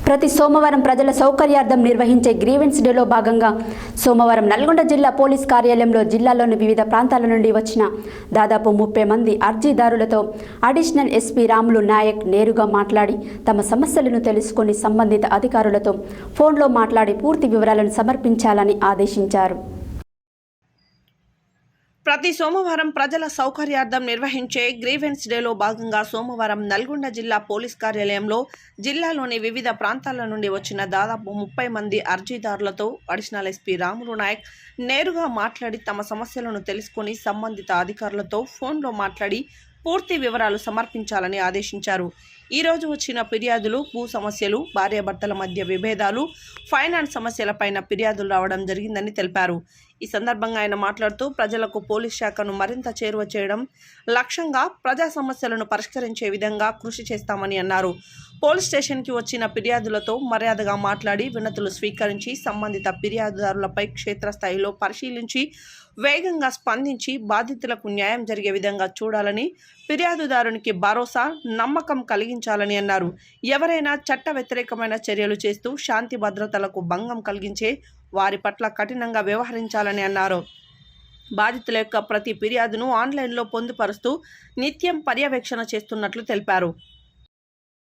ప్రతి సోమవారం ప్రజల సౌకర్యార్థం నిర్వహించే గ్రీవెన్స్ డేలో భాగంగా సోమవారం నల్గొండ జిల్లా పోలీస్ కార్యాలయంలో జిల్లాలోని వివిధ ప్రాంతాల నుండి వచ్చిన దాదాపు 30 మంది అర్జీదారులతో అడిషనల్ ఎస్పీ రాములు నాయక్ నేరుగా మాట్లాడి తమ సమస్యలను తెలుసుకొని సంబంధిత అధికారులతో ఫోన్లో మాట్లాడి పూర్తి వివరాలను సమర్పించాలని ఆదేశించారు. ప్రతి సోమవారం ప్రజల సౌకర్యార్థం నిర్వహించే గ్రీవెన్స్ డేలో భాగంగా సోమవారం నల్గొండ జిల్లా పోలీస్ కార్యాలయంలో జిల్లాలోని వివిధ ప్రాంతాల నుండి వచ్చిన దాదాపు 30 మంది అర్జీదారులతో అడిషనల్ ఎస్పీ రాములు నాయక్ నేరుగా మాట్లాడి తమ సమస్యలను తెలుసుకొని సంబంధిత అధికారులతో ఫోన్లో మాట్లాడి పూర్తి వివరాలు సమర్పించాలని ఆదేశించారు. ఈరోజు వచ్చిన ఫిర్యాదులు భూ సమస్యలు, భార్యాభర్తల మధ్య విభేదాలు, ఫైనాన్స్ సమస్యలపైన ఫిర్యాదులు రావడం జరిగిందని తెలిపారు. ఈ సందర్భంగా ఆయన మాట్లాడుతూ ప్రజలకు పోలీస్ శాఖను మరింత చేరువ చేయడం లక్ష్యంగా ప్రజా సమస్యలను పరిష్కరించే విధంగా కృషి చేస్తామని అన్నారు. పోలీస్ స్టేషన్కి వచ్చిన ఫిర్యాదులతో మర్యాదగా మాట్లాడి వినతులు స్వీకరించి సంబంధిత ఫిర్యాదుదారులపై క్షేత్రస్థాయిలో పరిశీలించి వేగంగా స్పందించి బాధితులకు న్యాయం జరిగే విధంగా చూడాలని, ఫిర్యాదుదారునికి భరోసా, నమ్మకం కలిగించాలని అన్నారు. ఎవరైనా చట్ట వ్యతిరేకమైన చర్యలు చేస్తూ శాంతి భద్రతలకు భంగం కలిగించే వారి పట్ల కఠినంగా వ్యవహరించాలని అన్నారు. బాధితుల యొక్క ప్రతి ఫిర్యాదును ఆన్లైన్లో పొందుపరుస్తూ నిత్యం పర్యవేక్షణ చేస్తున్నట్లు తెలిపారు.